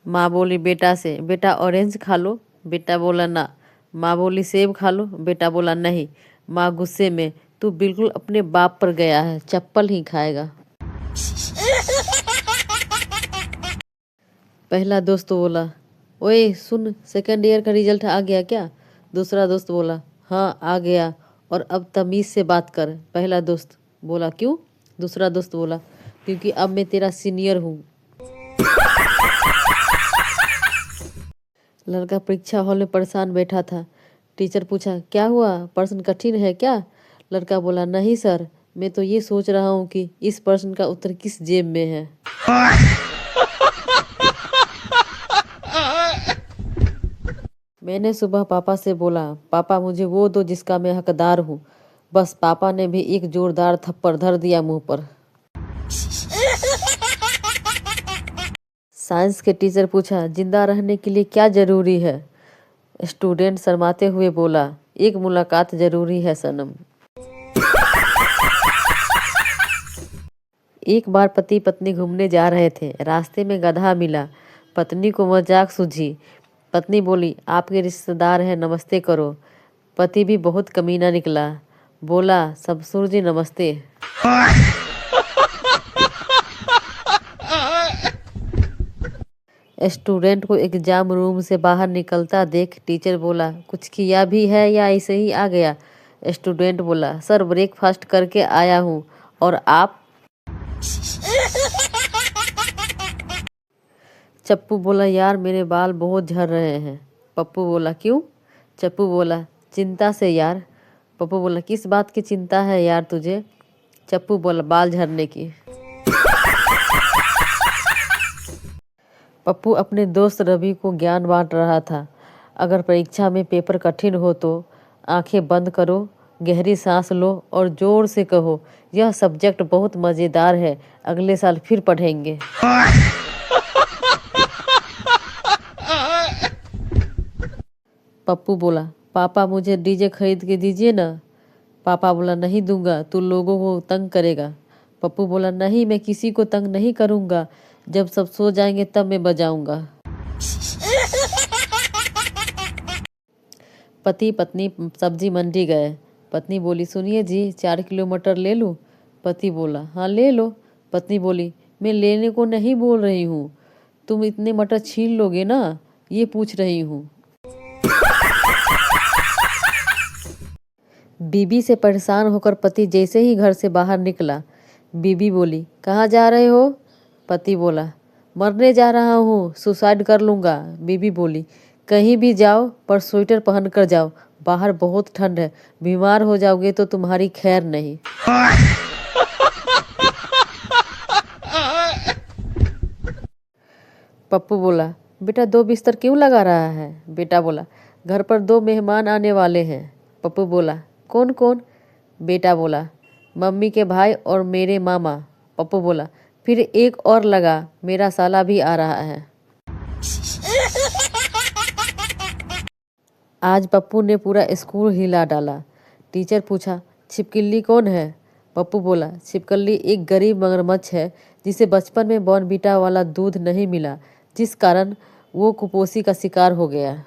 माँ बोली बेटा से, बेटा ऑरेंज खा लो। बेटा बोला ना। माँ बोली सेब खा लो। बेटा बोला नहीं। माँ गुस्से में, तू बिल्कुल अपने बाप पर गया है, चप्पल ही खाएगा। पहला दोस्त बोला, ओए सुन, सेकंड ईयर का रिजल्ट आ गया क्या? दूसरा दोस्त बोला, हाँ आ गया, और अब तमीज से बात कर। पहला दोस्त बोला, क्यों? दूसरा दोस्त बोला, क्योंकि अब मैं तेरा सीनियर हूँ। लड़का परीक्षा हॉल में परेशान बैठा था। टीचर पूछा, क्या हुआ, प्रश्न कठिन है क्या? लड़का बोला, नहीं सर, मैं तो ये सोच रहा हूँ कि इस प्रश्न का उत्तर किस जेब में है। मैंने सुबह पापा से बोला, पापा मुझे वो दो जिसका मैं हकदार हूँ। बस पापा ने भी एक जोरदार थप्पड़ धर दिया मुंह पर। साइंस के टीचर पूछा, जिंदा रहने के लिए क्या जरूरी है? स्टूडेंट शर्माते हुए बोला, एक मुलाकात जरूरी है सनम। एक बार पति पत्नी घूमने जा रहे थे। रास्ते में गधा मिला। पत्नी को मजाक सूझी। पत्नी बोली, आपके रिश्तेदार हैं, नमस्ते करो। पति भी बहुत कमीना निकला, बोला, ससुर जी नमस्ते। स्टूडेंट को एग्जाम रूम से बाहर निकलता देख टीचर बोला, कुछ किया भी है या ऐसे ही आ गया? स्टूडेंट बोला, सर ब्रेकफास्ट करके आया हूँ, और आप? चप्पू बोला, यार मेरे बाल बहुत झड़ रहे हैं। पप्पू बोला, क्यों? चप्पू बोला, चिंता से यार। पप्पू बोला, किस बात की चिंता है यार तुझे? चप्पू बोला, बाल झड़ने की। पप्पू अपने दोस्त रवि को ज्ञान बांट रहा था। अगर परीक्षा में पेपर कठिन हो तो आंखें बंद करो, गहरी सांस लो और जोर से कहो, यह सब्जेक्ट बहुत मज़ेदार है, अगले साल फिर पढ़ेंगे। पप्पू बोला, पापा मुझे डीजे खरीद के दीजिए ना। पापा बोला, नहीं दूंगा, तू लोगों को तंग करेगा। पप्पू बोला, नहीं, मैं किसी को तंग नहीं करूंगा, जब सब सो जाएंगे तब मैं बजाऊंगा। पति पत्नी सब्जी मंडी गए। पत्नी बोली, सुनिए जी, 4 किलो मटर ले लूं? पति बोला, हाँ ले लो। पत्नी बोली, मैं लेने को नहीं बोल रही हूँ, तुम इतने मटर छील लोगे ना, ये पूछ रही हूँ। बीबी से परेशान होकर पति जैसे ही घर से बाहर निकला, बीबी बोली, कहाँ जा रहे हो? पति बोला, मरने जा रहा हूँ, सुसाइड कर लूँगा। बीबी बोली, कहीं भी जाओ पर स्वेटर पहन कर जाओ, बाहर बहुत ठंड है, बीमार हो जाओगे तो तुम्हारी खैर नहीं। पप्पू बोला, बेटा 2 बिस्तर क्यों लगा रहा है? बेटा बोला, घर पर 2 मेहमान आने वाले हैं। पप्पू बोला, कौन कौन? बेटा बोला, मम्मी के भाई और मेरे मामा। पप्पू बोला, फिर एक और लगा, मेरा साला भी आ रहा है। आज पप्पू ने पूरा स्कूल हिला डाला। टीचर पूछा, छिपकली कौन है? पप्पू बोला, छिपकली एक गरीब मगरमच्छ है जिसे बचपन में बॉर्नवीटा वाला दूध नहीं मिला, जिस कारण वो कुपोषी का शिकार हो गया।